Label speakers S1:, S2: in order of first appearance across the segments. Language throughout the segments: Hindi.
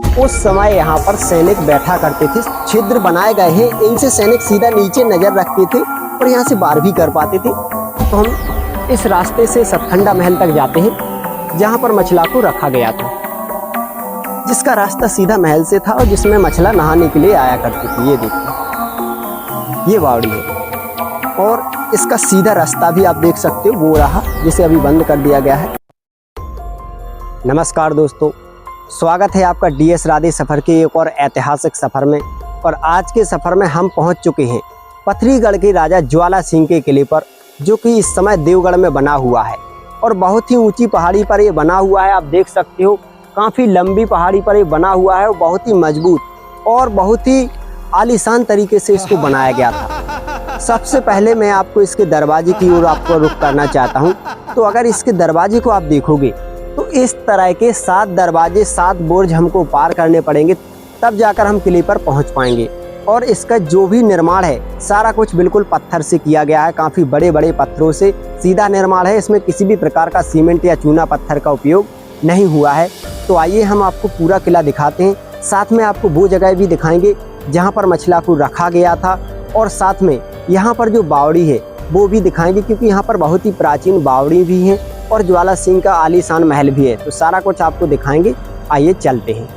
S1: उस समय यहाँ पर सैनिक बैठा करते थे। छिद्र बनाए गए हैं, इनसे सैनिक सीधा नीचे नजर रखते थे और यहाँ से वार भी कर पाते थे। तो हम इस रास्ते से सतखंडा महल तक जाते हैं, जहाँ पर मछला को रखा गया था, जिसका रास्ता सीधा महल से था और जिसमें मछला नहाने के लिए आया करती थी। ये देखिए, ये बावड़ी है और इसका सीधा रास्ता भी आप देख सकते हो, वो रहा, जिसे अभी बंद कर दिया गया है। नमस्कार दोस्तों, स्वागत है आपका डीएस राधे सफ़र के एक और ऐतिहासिक सफ़र में। और आज के सफ़र में हम पहुंच चुके हैं पथरीगढ़ के राजा ज्वाला सिंह के किले पर, जो कि इस समय देवगढ़ में बना हुआ है और बहुत ही ऊंची पहाड़ी पर ये बना हुआ है। आप देख सकते हो, काफ़ी लंबी पहाड़ी पर ये बना हुआ है और बहुत ही मजबूत और बहुत ही आलीशान तरीके से इसको बनाया गया था। सबसे पहले मैं आपको इसके दरवाजे की ओर आपको रुख करना चाहता हूँ। तो अगर इसके दरवाजे को आप देखोगे तो इस तरह के 7 दरवाजे, 7 बुर्ज हमको पार करने पड़ेंगे, तब जाकर हम किले पर पहुंच पाएंगे। और इसका जो भी निर्माण है, सारा कुछ बिल्कुल पत्थर से किया गया है, काफ़ी बड़े बड़े पत्थरों से सीधा निर्माण है। इसमें किसी भी प्रकार का सीमेंट या चूना पत्थर का उपयोग नहीं हुआ है। तो आइए हम आपको पूरा किला दिखाते हैं, साथ में आपको वो जगह भी दिखाएंगे जहाँ पर मछला को रखा गया था, और साथ में यहाँ पर जो बावड़ी है वो भी दिखाएंगे, क्योंकि यहाँ पर बहुत ही प्राचीन बावड़ी भी है और ज्वाला सिंह का आलीशान महल भी है। तो सारा कुछ आपको दिखाएंगे, आइए चलते हैं।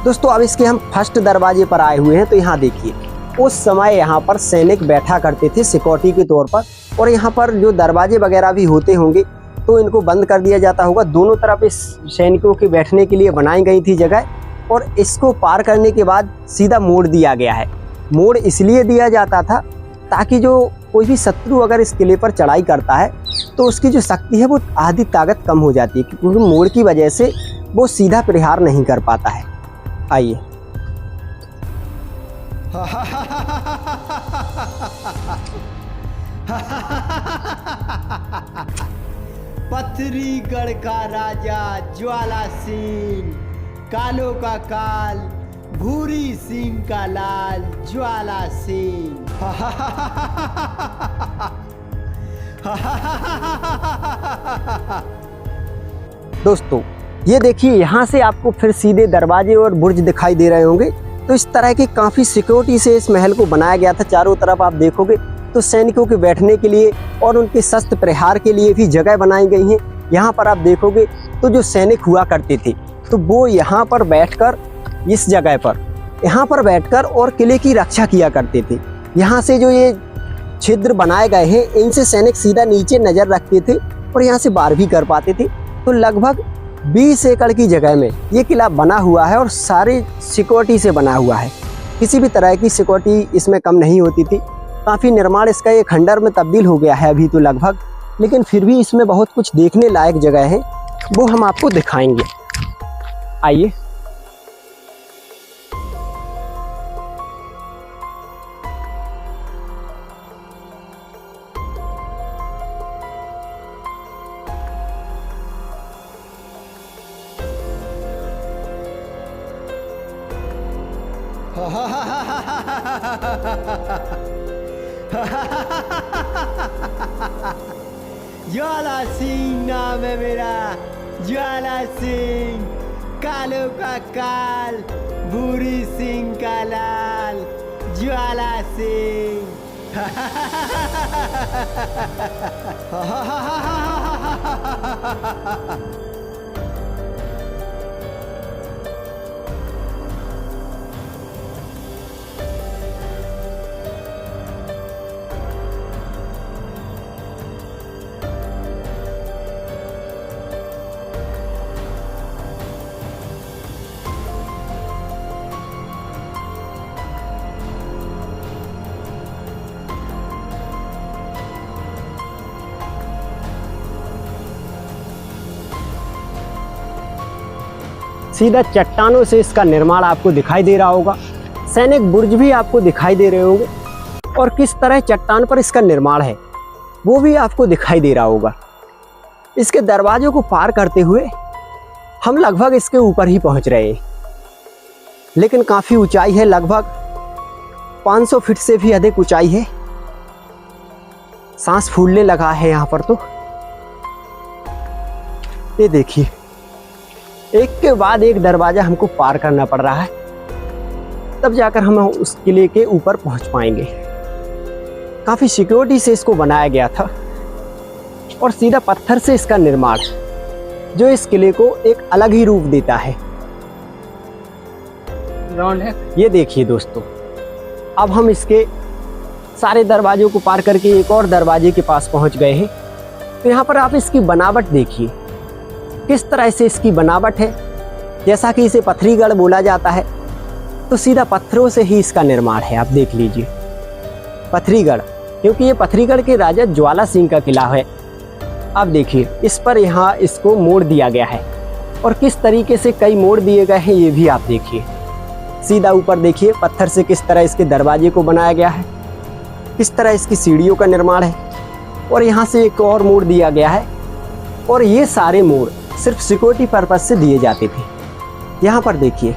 S1: दोस्तों, अब इसके हम फर्स्ट दरवाजे पर आए हुए हैं। तो यहाँ देखिए, उस समय यहाँ पर सैनिक बैठा करते थे सिक्योरिटी के तौर पर, और यहाँ पर जो दरवाजे वगैरह भी होते होंगे तो इनको बंद कर दिया जाता होगा। दोनों तरफ इस सैनिकों के बैठने के लिए बनाई गई थी जगह, और इसको पार करने के बाद सीधा मोड़ दिया गया है। मोड़ इसलिए दिया जाता था ताकि जो कोई भी शत्रु अगर इस किले पर चढ़ाई करता है तो उसकी जो शक्ति है वो आधी ताकत कम हो जाती है, क्योंकि मोड़ की वजह से वो सीधा प्रहार नहीं कर पाता है। आइए।
S2: पथरीगढ़ का राजा ज्वाला सिंह, कालों का काल, भूरी सिंह का लाल ज्वाला सिंह।
S1: दोस्तों, ये देखिए, यहाँ से आपको फिर सीधे दरवाजे और बुर्ज दिखाई दे रहे होंगे। तो इस तरह की काफ़ी सिक्योरिटी से इस महल को बनाया गया था। चारों तरफ आप देखोगे तो सैनिकों के बैठने के लिए और उनके शस्त्र प्रहार के लिए भी जगह बनाई गई हैं। यहाँ पर आप देखोगे तो जो सैनिक हुआ करते थे तो वो यहाँ पर बैठकर, इस जगह पर यहाँ पर बैठकर और किले की रक्षा किया करते थे। यहाँ से जो ये छिद्र बनाए गए हैं, इनसे सैनिक सीधा नीचे नज़र रखते थे और यहाँ से वार भी कर पाते थे। तो लगभग 20 एकड़ की जगह में ये किला बना हुआ है और सारी सिक्योरिटी से बना हुआ है। किसी भी तरह की सिक्योरिटी इसमें कम नहीं होती थी। काफ़ी निर्माण इसका ये खंडर में तब्दील हो गया है अभी तो लगभग, लेकिन फिर भी इसमें बहुत कुछ देखने लायक जगह है, वो हम आपको दिखाएंगे। आइए।
S2: ज्वाला सिंह नाम है मेरा, ज्वाला सिंह, कालों का काल, भूरी सिंह का लाल ज्वाला सिंह।
S1: सीधा चट्टानों से इसका निर्माण आपको दिखाई दे रहा होगा। सैनिक बुर्ज भी आपको दिखाई दे रहे होंगे, और किस तरह चट्टान पर इसका निर्माण है वो भी आपको दिखाई दे रहा होगा। इसके दरवाजों को पार करते हुए हम लगभग इसके ऊपर ही पहुंच रहे हैं, लेकिन काफ़ी ऊंचाई है, लगभग 500 फीट से भी अधिक ऊंचाई है। सांस फूलने लगा है यहाँ पर। तो ये देखिए, एक के बाद एक दरवाजा हमको पार करना पड़ रहा है, तब जाकर हम उस किले के ऊपर पहुंच पाएंगे। काफ़ी सिक्योरिटी से इसको बनाया गया था और सीधा पत्थर से इसका निर्माण, जो इस किले को एक अलग ही रूप देता है।
S2: ग्राउंड है।
S1: ये देखिए दोस्तों, अब हम इसके सारे दरवाजों को पार करके एक और दरवाजे के पास पहुंच गए हैं। तो यहाँ पर आप इसकी बनावट देखिए, किस तरह से इसकी बनावट है। जैसा कि इसे पथरीगढ़ बोला जाता है, तो सीधा पत्थरों से ही इसका निर्माण है। आप देख लीजिए, पथरीगढ़, क्योंकि ये पथरीगढ़ के राजा ज्वाला सिंह का किला है। अब देखिए, इस पर यहाँ इसको मोड़ दिया गया है, और किस तरीके से कई मोड़ दिए गए हैं ये भी आप देखिए। सीधा ऊपर देखिए, पत्थर से किस तरह इसके दरवाजे को बनाया गया है, किस तरह इसकी सीढ़ियों का निर्माण है, और यहाँ से एक और मोड़ दिया गया है। और ये सारे मोड़ सिर्फ सिक्योरिटी पर्पज से दिए जाते थे। यहाँ पर देखिए,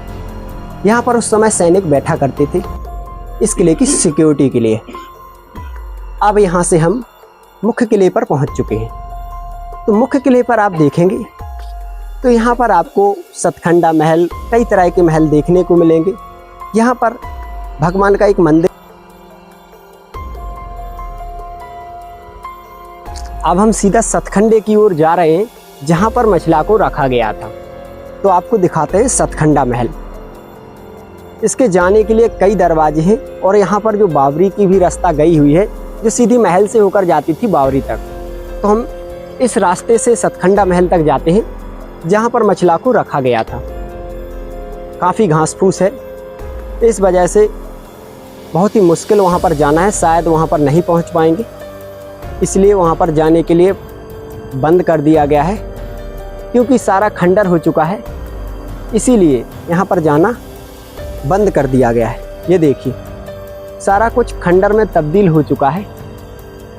S1: यहाँ पर उस समय सैनिक बैठा करते थे इस किले की सिक्योरिटी के लिए। अब यहाँ से हम मुख्य किले पर पहुँच चुके हैं। तो मुख्य किले पर आप देखेंगे तो यहाँ पर आपको सतखंडा महल, कई तरह के महल देखने को मिलेंगे। यहाँ पर भगवान का एक मंदिर। अब हम सीधा सतखंडे की ओर जा रहे हैं, जहाँ पर मछला को रखा गया था। तो आपको दिखाते हैं सतखंडा महल। इसके जाने के लिए कई दरवाजे हैं, और यहाँ पर जो बावरी की भी रास्ता गई हुई है, जो सीधी महल से होकर जाती थी बावरी तक। तो हम इस रास्ते से सतखंडा महल तक जाते हैं, जहाँ पर मछला को रखा गया था। काफ़ी घास फूस है, इस वजह से बहुत ही मुश्किल वहाँ पर जाना है। शायद वहाँ पर नहीं पहुँच पाएंगे, इसलिए वहाँ पर जाने के लिए बंद कर दिया गया है, क्योंकि सारा खंडर हो चुका है, इसीलिए यहाँ पर जाना बंद कर दिया गया है। ये देखिए, सारा कुछ खंडर में तब्दील हो चुका है,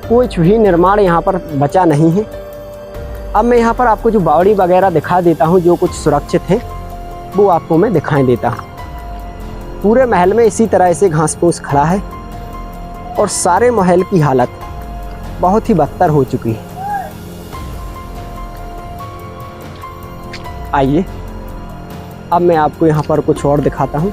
S1: कुछ भी निर्माण यहाँ पर बचा नहीं है। अब मैं यहाँ पर आपको जो बावड़ी वगैरह दिखा देता हूँ, जो कुछ सुरक्षित है वो आपको मैं दिखाई देता हूँ। पूरे महल में इसी तरह से घास फूस खड़ा है, और सारे महल की हालत बहुत ही बदतर हो चुकी है। आइए, अब मैं आपको यहाँ पर कुछ और दिखाता हूँ।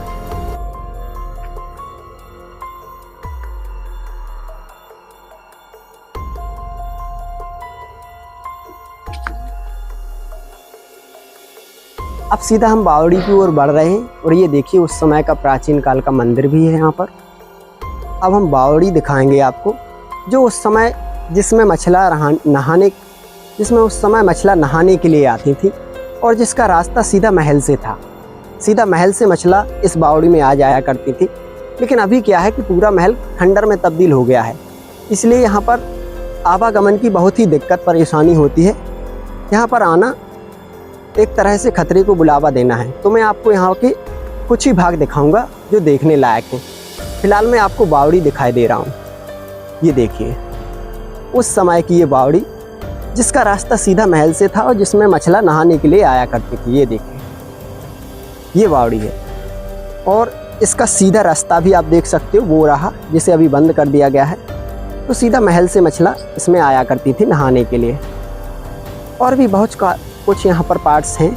S1: अब सीधा हम बावड़ी की ओर बढ़ रहे हैं, और ये देखिए, उस समय का प्राचीन काल का मंदिर भी है यहाँ पर। अब हम बावड़ी दिखाएंगे आपको, जो उस समय जिसमें उस समय मछला नहाने के लिए आती थी, और जिसका रास्ता सीधा महल से था। सीधा महल से मछला इस बावड़ी में आ जाया करती थी। लेकिन अभी क्या है कि पूरा महल खंडर में तब्दील हो गया है, इसलिए यहाँ पर आवागमन की बहुत ही दिक्कत परेशानी होती है। यहाँ पर आना एक तरह से खतरे को बुलावा देना है। तो मैं आपको यहाँ के कुछ ही भाग दिखाऊंगा जो देखने लायक हैं। फिलहाल मैं आपको बावड़ी दिखाई दे रहा हूँ। ये देखिए, उस समय की ये बावड़ी, जिसका रास्ता सीधा महल से था, और जिसमें मछला नहाने के लिए आया करती थी। ये देखिए, ये बावड़ी है, और इसका सीधा रास्ता भी आप देख सकते हो, वो रहा, जिसे अभी बंद कर दिया गया है। तो सीधा महल से मछला इसमें आया करती थी नहाने के लिए। और भी बहुत कुछ यहाँ पर पार्ट्स हैं,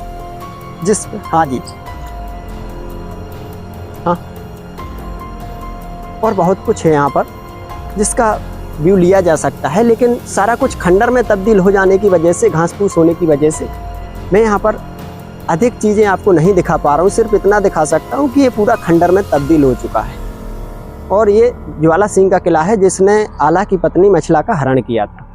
S1: हाँ जी, हाँ, और बहुत कुछ है यहाँ पर जिसका व्यू लिया जा सकता है। लेकिन सारा कुछ खंडर में तब्दील हो जाने की वजह से, घास फूस होने की वजह से, मैं यहाँ पर अधिक चीज़ें आपको नहीं दिखा पा रहा हूँ। सिर्फ इतना दिखा सकता हूँ कि ये पूरा खंडर में तब्दील हो चुका है, और ये ज्वाला सिंह का किला है, जिसने आला की पत्नी मछला का हरण किया था।